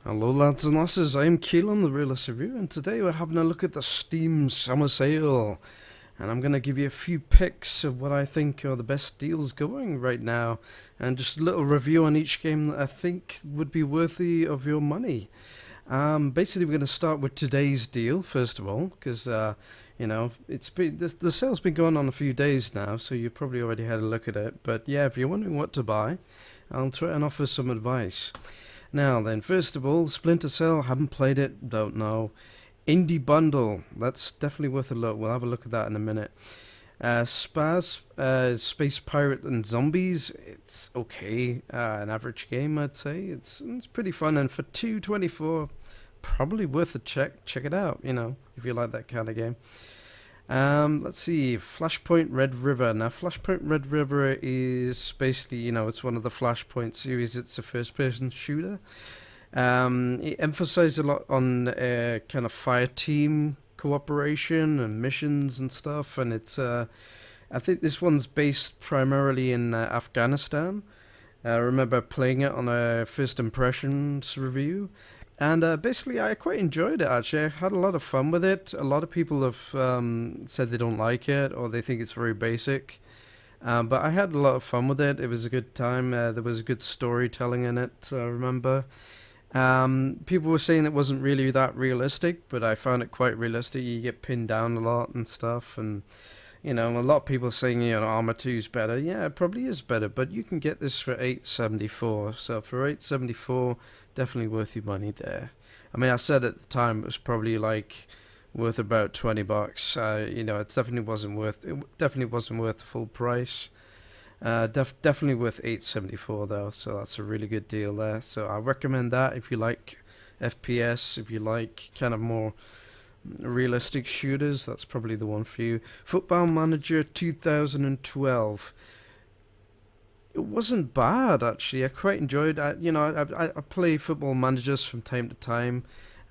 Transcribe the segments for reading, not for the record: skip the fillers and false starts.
Hello lads and lasses, I'm Keelan, the Realistreviewer, and today we're having a look at the Steam Summer Sale. And I'm going to give you a few picks of what I think are the best deals going right now. And just a little review on each game that I think would be worthy of your money. Basically we're going to start with today's deal, first of all, because, the sale's been going on a few days now, so you probably already had a look at it. But yeah, if you're wondering what to buy, I'll try and offer some advice. Now then, first of all, Splinter Cell, haven't played it, don't know. Indie Bundle, that's definitely worth a look. We'll have a look at that in a minute. Space Pirate and Zombies, it's okay. An average game, I'd say. It's pretty fun, and for $2.24, probably worth a check. Check it out, if you like that kind of game. Let's see, Flashpoint Red River. Now, Flashpoint Red River is basically, it's one of the Flashpoint series. It's a first-person shooter. It emphasizes a lot on kind of fire team cooperation and missions and stuff. And it's, I think this one's based primarily in Afghanistan. I remember playing it on a first impressions review. And basically, I quite enjoyed it, actually. I had a lot of fun with it. A lot of people have said they don't like it or they think it's very basic. But I had a lot of fun with it. It was a good time. There was a good storytelling in it, I remember. People were saying it wasn't really that realistic, but I found it quite realistic. You get pinned down a lot and stuff. And, a lot of people saying, Arma 2 is better. Yeah, it probably is better. But you can get this for $8.74. So for $8.74... definitely worth your money there. I mean, I said at the time it was probably like worth about $20. It definitely wasn't worth the full price. Definitely worth $8.74 though. So that's a really good deal there. So I recommend that if you like FPS, if you like kind of more realistic shooters, that's probably the one for you. Football Manager 2012. It wasn't bad, actually. I quite enjoyed it. I play Football Managers from time to time,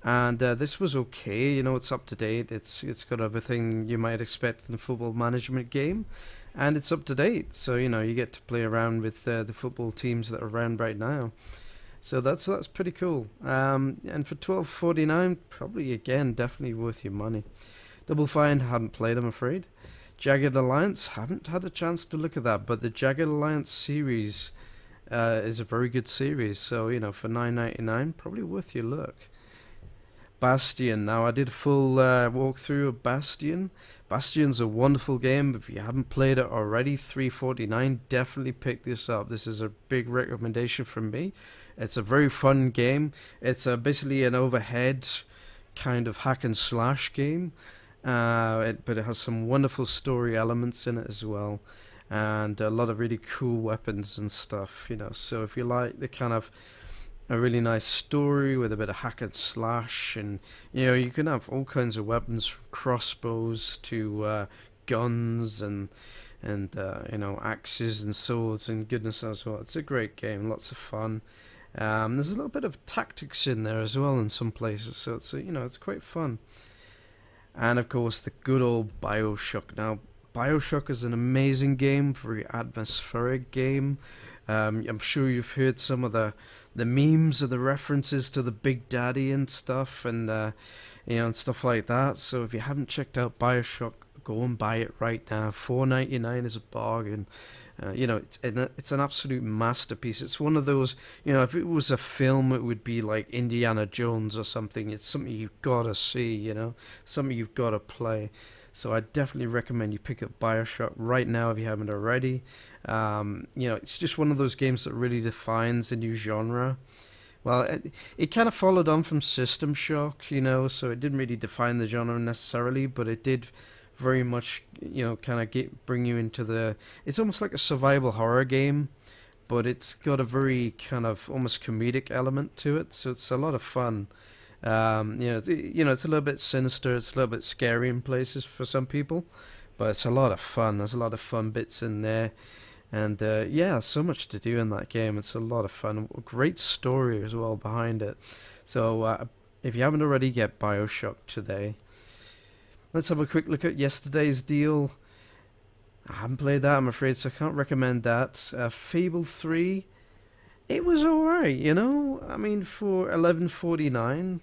and this was okay. It's up to date. It's got everything you might expect in a football management game, and it's up to date. So you get to play around with the football teams that are around right now. So that's pretty cool. And for $12.49, probably again definitely worth your money. Double Fine, hadn't played, I'm afraid. Jagged Alliance, haven't had a chance to look at that, but the Jagged Alliance series is a very good series, so, for $9.99, probably worth your look. Bastion, now I did a full walkthrough of Bastion. Bastion's a wonderful game. If you haven't played it already, $3.49, definitely pick this up. This is a big recommendation from me. It's a very fun game. It's basically an overhead kind of hack and slash game. But it has some wonderful story elements in it as well, and a lot of really cool weapons and stuff. So if you like the kind of a really nice story with a bit of hack and slash, and you can have all kinds of weapons from crossbows to guns and axes and swords and goodness knows what. It's a great game, lots of fun. There's a little bit of tactics in there as well in some places, so it's quite fun. And of course the good old BioShock. Now BioShock is an amazing game, very atmospheric game. I'm sure you've heard some of the memes or the references to the Big Daddy and stuff, and and stuff like that. So if you haven't checked out BioShock, go and buy it right now. $4.99 is a bargain. It's an absolute masterpiece. It's one of those, if it was a film, it would be like Indiana Jones or something. It's something you've got to see, something you've got to play. So I definitely recommend you pick up BioShock right now if you haven't already. It's just one of those games that really defines a new genre. Well, it kind of followed on from System Shock, so it didn't really define the genre necessarily, but it did very much, kind of bring you into it's almost like a survival horror game, but it's got a very kind of almost comedic element to it, so it's a lot of fun. It's a little bit sinister, it's a little bit scary in places for some people, but it's a lot of fun. There's a lot of fun bits in there, and so much to do in that game. It's a lot of fun, a great story as well behind it. So if you haven't already, get BioShock today. Let's have a quick look at yesterday's deal. I haven't played that, I'm afraid, so I can't recommend that. Fable 3 It was alright, you know. I mean, for 11.49,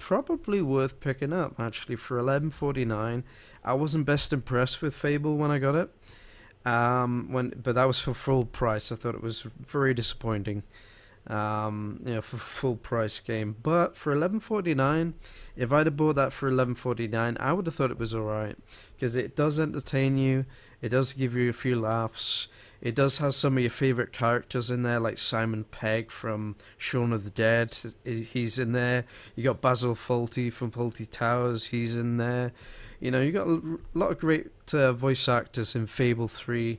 probably worth picking up. Actually, for 11.49, I wasn't best impressed with Fable when I got it. But that was for full price. I thought it was very disappointing. For full price game. But for 11.49, if I'd have bought that for 11.49, I would have thought it was alright, because it does entertain you. It does give you a few laughs. It does have some of your favorite characters in there, like Simon Pegg from Shaun of the Dead. He's in there. You got Basil Fawlty from Fawlty Towers. He's in there. You know, you got a lot of great voice actors in Fable 3.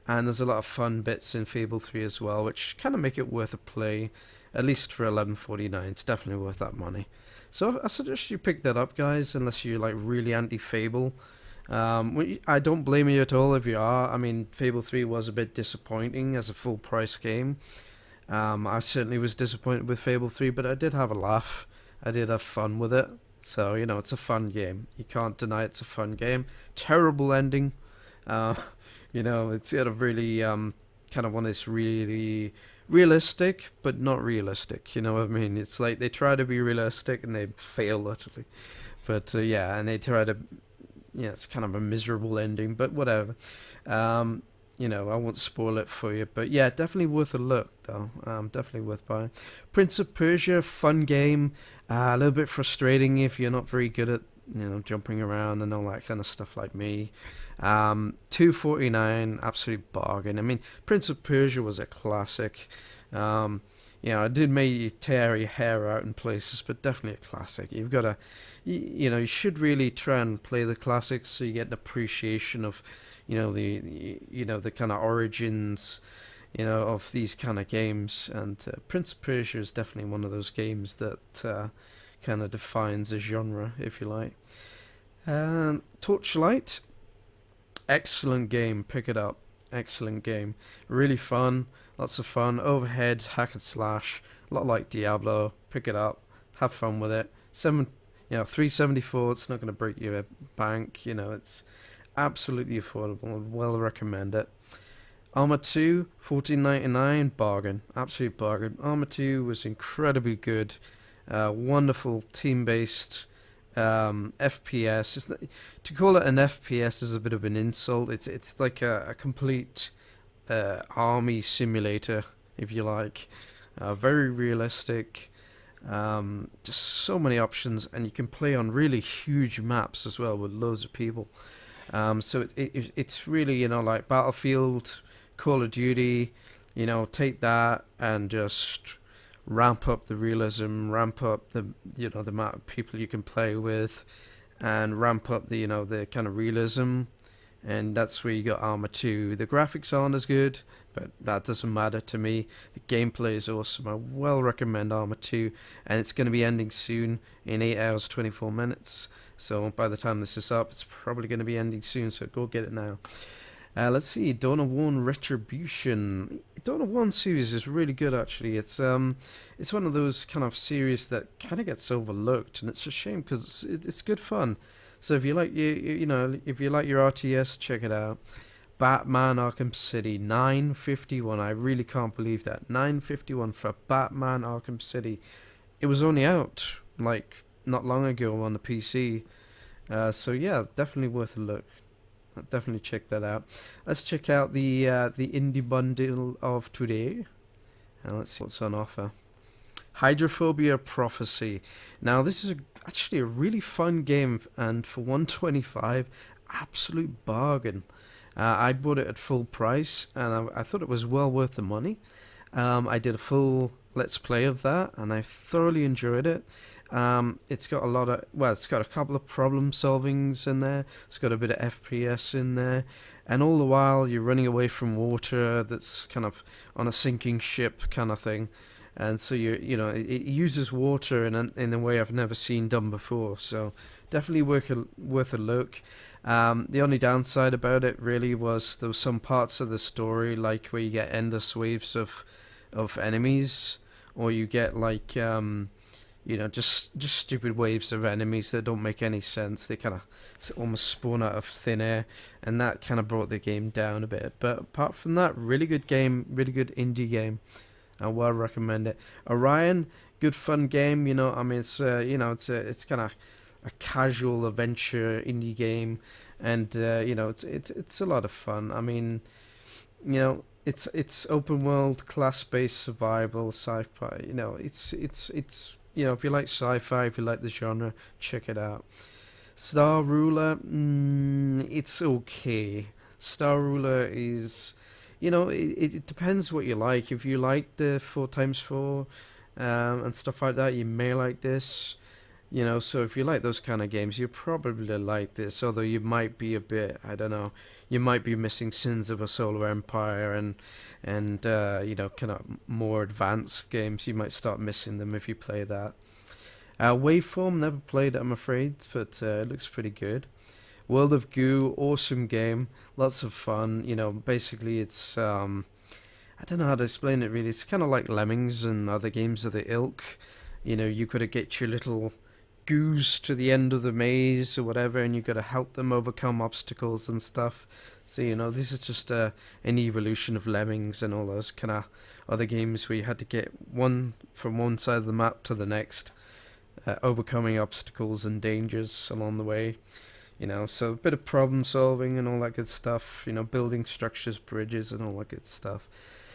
And there's a lot of fun bits in Fable 3 as well, which kind of make it worth a play, at least for 11.49. It's definitely worth that money. So I suggest you pick that up, guys, unless you're like really anti-Fable. I don't blame you at all if you are. I mean, Fable 3 was a bit disappointing as a full price game. I certainly was disappointed with Fable 3, but I did have a laugh. I did have fun with it. So, you know, it's a fun game. You can't deny it's a fun game. Terrible ending. You know, it's got a really kind of one that's really realistic, but not realistic. You know what I mean? It's like they try to be realistic and they fail utterly. But yeah, and they try to, yeah, it's kind of a miserable ending, but whatever. You know, I won't spoil it for you, but yeah, definitely worth a look though. Definitely worth buying. Prince of Persia, fun game. A little bit frustrating if you're not very good at, you know, jumping around and all that kind of stuff like me. $2.49, absolute bargain. I mean, Prince of Persia was a classic. You know, it did make you tear your hair out in places, but definitely a classic. You've got to, you know, you should really try and play the classics so you get an appreciation of, you know, the kind of origins, you know, of these kind of games. And Prince of Persia is definitely one of those games that kind of defines a genre, if you like. Torchlight, excellent game. Pick it up. Excellent game. Really fun. Lots of fun. Overheads, hack and slash. A lot like Diablo. Pick it up. Have fun with it. $3.74. It's not going to break your bank. You know, it's absolutely affordable. I'd well recommend it. Arma 2, $14.99. Bargain. Absolute bargain. Arma 2 was incredibly good. Wonderful team-based FPS. To call it an FPS is a bit of an insult. It's like a complete army simulator, if you like. Very realistic. Just so many options, and you can play on really huge maps as well with loads of people. So it's really, you know, like Battlefield, Call of Duty. You know, take that and just ramp up the realism, ramp up the, you know, the amount of people you can play with, and ramp up the, you know, the kind of realism. And that's where you got Arma 2. The graphics aren't as good, but that doesn't matter to me. The gameplay is awesome. I well recommend Arma 2, and it's going to be ending soon in 8 hours 24 minutes. So by the time this is up, it's probably going to be ending soon, so go get it now. Let's see, Dawn of War Retribution. Dawn of War series is really good, actually. It's one of those kind of series that kind of gets overlooked, and it's a shame because it's good fun. So if you like if you like your RTS, check it out. Batman Arkham City, $9.51. I really can't believe that. $9.51 for Batman Arkham City. It was only out like not long ago on the PC. So yeah, definitely worth a look. Definitely check that out. Let's check out the indie bundle of today, and let's see what's on offer. Hydrophobia Prophecy. Now this is actually a really fun game, and for $125, absolute bargain. I bought it at full price, and I thought it was well worth the money. I did a full let's play of that, and I thoroughly enjoyed it. It's got it's got a couple of problem solvings in there. It's got a bit of FPS in there, and all the while you're running away from water that's kind of on a sinking ship kind of thing. And so it uses water in a way I've never seen done before. So definitely worth a look. The only downside about it really was there were some parts of the story, like where you get endless waves of enemies, or you get like just stupid waves of enemies that don't make any sense. They kind of almost spawn out of thin air, and that kind of brought the game down a bit. But apart from that, really good game, really good indie game. I well recommend it. Orion, good fun game. You know, I mean, it's it's kind of a casual adventure indie game, and it's a lot of fun. I mean, it's open world, class based survival, sci-fi. It's if you like sci-fi, if you like the genre, check it out. Star Ruler, it's okay. Star Ruler is, it depends what you like. If you like the 4x4 and stuff like that, you may like this. So if you like those kind of games, you probably like this. Although you might be a bit, I don't know, you might be missing Sins of a Solar Empire and kind of more advanced games. You might start missing them if you play that. Waveform, never played it, I'm afraid, but it looks pretty good. World of Goo, awesome game, lots of fun. Basically it's I don't know how to explain it really. It's kind of like Lemmings and other games of the ilk. You got to get your little goose to the end of the maze or whatever, and you got to help them overcome obstacles and stuff. So this is just an evolution of Lemmings and all those kind of other games where you had to get one from one side of the map to the next, overcoming obstacles and dangers along the way. So a bit of problem solving and all that good stuff. Building structures, bridges, and all that good stuff.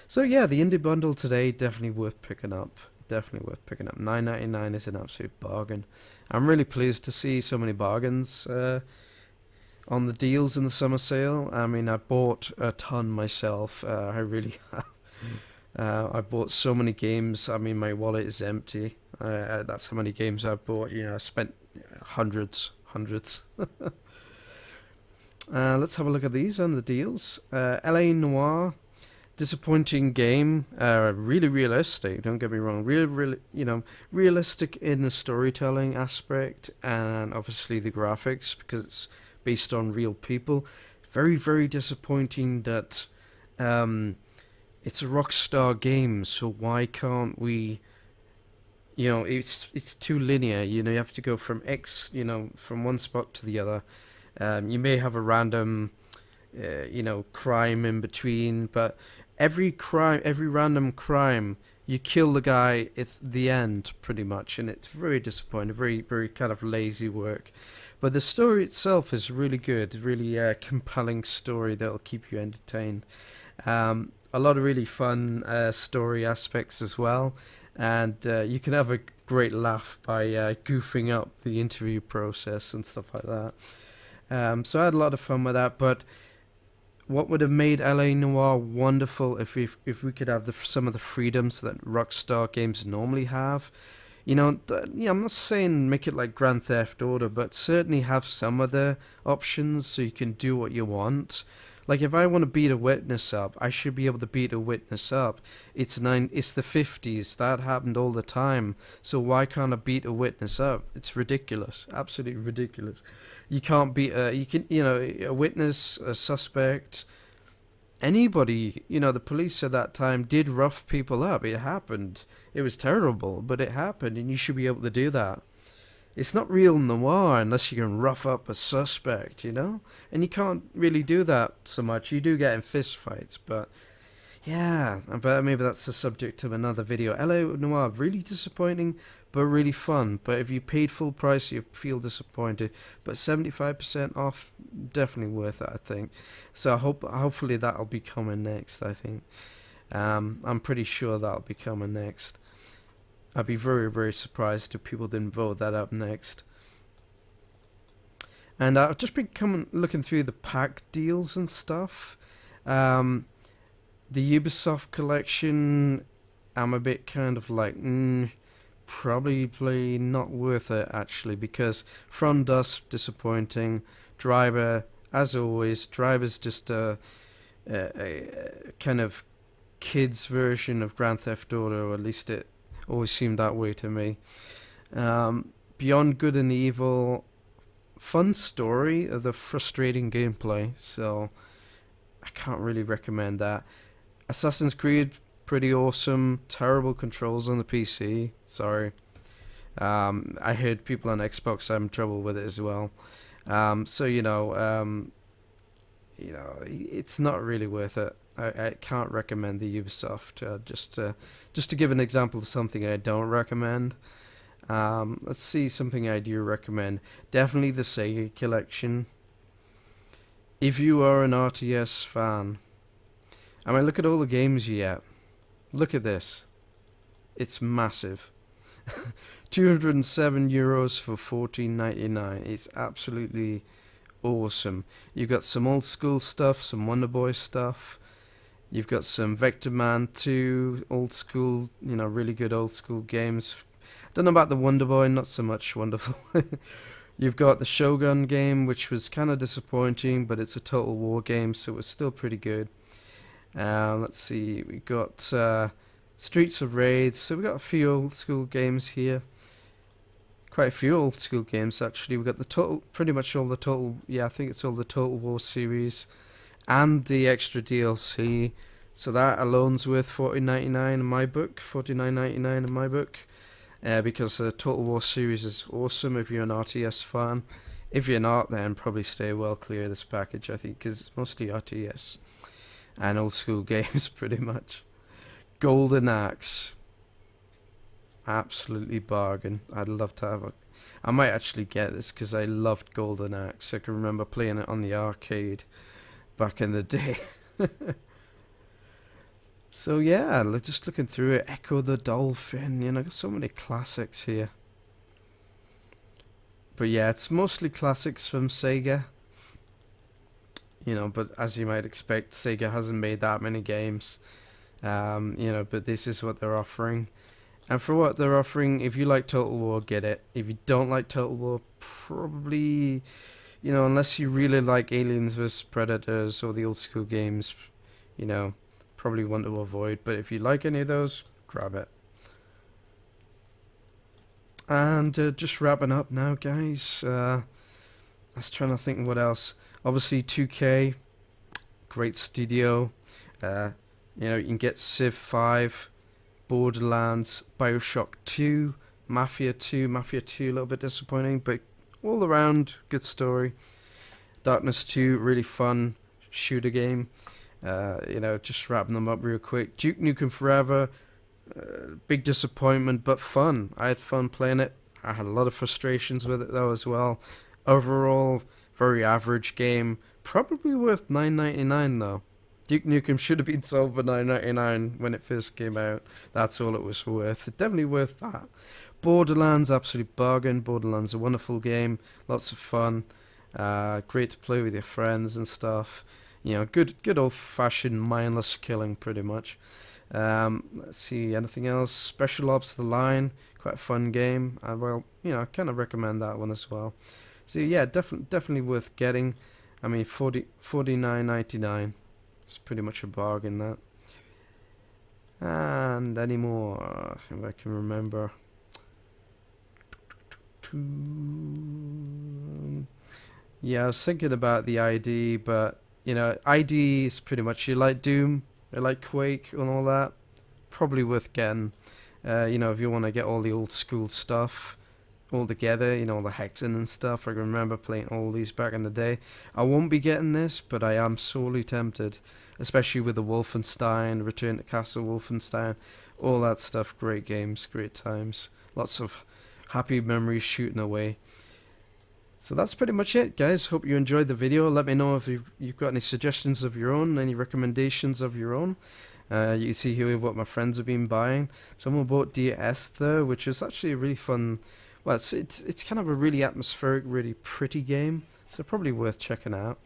So yeah, the indie bundle today, definitely worth picking up. Definitely worth picking up. $9.99 is an absolute bargain. I'm really pleased to see so many bargains on the deals in the summer sale. I mean, I bought a ton myself. I really have. I bought so many games. I mean, my wallet is empty. That's how many games I've bought. I spent hundreds. Let's have a look at these and the deals. L.A. Noire. Disappointing game, really realistic, don't get me wrong, really, realistic in the storytelling aspect and obviously the graphics because it's based on real people. Very, very disappointing that it's a Rockstar game, so why can't we, it's too linear, you have to go from from one spot to the other. You may have a random crime in between, but every random crime, you kill the guy, it's the end pretty much, and it's very disappointing, very, very kind of lazy work. But the story itself is really good, really compelling story that'll keep you entertained. A lot of really fun story aspects as well, and you can have a great laugh by goofing up the interview process and stuff like that. So I had a lot of fun with that, but what would have made L.A. Noire wonderful if we could have some of the freedoms that Rockstar games normally have. I'm not saying make it like Grand Theft Auto, but certainly have some of the options so you can do what you want. Like if I want to beat a witness up, I should be able to beat a witness up. It's the 50s. That happened all the time. So why can't I beat a witness up? It's ridiculous. Absolutely ridiculous. You can't beat a witness, a suspect, anybody. The police at that time did rough people up. It happened. It was terrible, but it happened, and you should be able to do that. It's not real noir unless you can rough up a suspect, and you can't really do that so much. You do get in fist fights, but yeah, but maybe that's the subject of another video. L.A. Noire, really disappointing, but really fun. But if you paid full price, you feel disappointed. But 75% off, definitely worth it, I think. So hopefully that'll be coming next, I think. I'm pretty sure that'll be coming next. I'd be very, very surprised if people didn't vote that up next. And I've just been looking through the pack deals and stuff. The Ubisoft collection, I'm a bit kind of like, probably not worth it actually, because From Dusk, disappointing. Driver, as always, Driver's just a kind of kids version of Grand Theft Auto, or at least it always seemed that way to me. Beyond Good and Evil, fun story, the frustrating gameplay, so I can't really recommend that. Assassin's Creed, pretty awesome, terrible controls on the PC, sorry. I heard people on Xbox having trouble with it as well. you know, it's not really worth it. I can't recommend the Ubisoft. Just to give an example of something I don't recommend. Let's see something I do recommend. Definitely the Sega collection. If you are an RTS fan, I mean, look at all the games you get. Look at this. It's massive. €207 for $14.99. It's absolutely awesome. You've got some old school stuff, some Wonder Boy stuff. You've got some Vector Man 2, old school, you know, really good old school games. Don't know about the Wonder Boy, not so much wonderful. You've got the Shogun game, which was kind of disappointing, but it's a Total War game, so it was still pretty good. Let's see, we got Streets of Rage, so we've got a few old school games here. Quite a few old school games actually. We've got the pretty much all the Total, yeah, I think it's all the Total War series, and the extra DLC. So that alone's worth $14.99 in my book, $49.99 in my book, because the Total War series is awesome if you're an RTS fan. If you're not, then probably stay well clear of this package, I think, because it's mostly RTS and old school games pretty much. Golden Axe, absolutely bargain. I'd love to have I might actually get this because I loved Golden Axe. I can remember playing it on the arcade back in the day. So yeah, just looking through it, Echo the Dolphin, you know, got so many classics here. But yeah, it's mostly classics from Sega. You know, but as you might expect, Sega hasn't made that many games. You know, but this is what they're offering. And for what they're offering, if you like Total War, get it. If you don't like Total War, probably, you know, unless you really like Aliens vs Predators or the old school games, you know, probably want to avoid. But if you like any of those, grab it. And just wrapping up now, guys. I was trying to think what else. Obviously, 2K, great studio. You know, you can get Civ 5, Borderlands, Bioshock 2, Mafia 2. Mafia 2, a little bit disappointing, but all around, good story. Darkness 2, really fun shooter game. You know, just wrapping them up real quick. Duke Nukem Forever, big disappointment, but fun. I had fun playing it. I had a lot of frustrations with it, though, as well. Overall, very average game. Probably worth $9.99 though. Duke Nukem should have been sold for $9.99 when it first came out. That's all it was worth. It's definitely worth that. Borderlands, absolute bargain. Borderlands, a wonderful game. Lots of fun. Great to play with your friends and stuff. You know, good old-fashioned mindless killing, pretty much. Let's see, anything else? Special Ops: The Line, quite a fun game. Well, you know, I kind of recommend that one as well. So yeah, definitely worth getting. I mean, $49.99. It's pretty much a bargain, that. And any more, if I can remember. Yeah, I was thinking about the ID, but you know, ID is pretty much, you like Doom, you like Quake and all that, probably worth getting. You know, if you want to get all the old school stuff all together, you know, all the hexing and stuff. I can remember playing all these back in the day. I won't be getting this, but I am sorely tempted, especially with the Wolfenstein, Return to Castle Wolfenstein, all that stuff. Great games, great times, lots of happy memories shooting away. So that's pretty much it, guys. Hope you enjoyed the video. Let me know if you've got any suggestions of your own, any recommendations of your own. You can see here what my friends have been buying. Someone bought Dear Esther, which is actually a really fun. Well, it's kind of a really atmospheric, really pretty game, so probably worth checking out.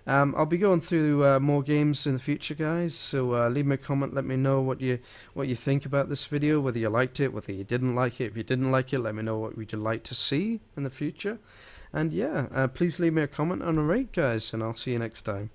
I'll be going through more games in the future, guys. So leave me a comment. Let me know what you think about this video. Whether you liked it, whether you didn't like it. If you didn't like it, let me know what would you like to see in the future. And yeah, please leave me a comment and a rate, guys. And I'll see you next time.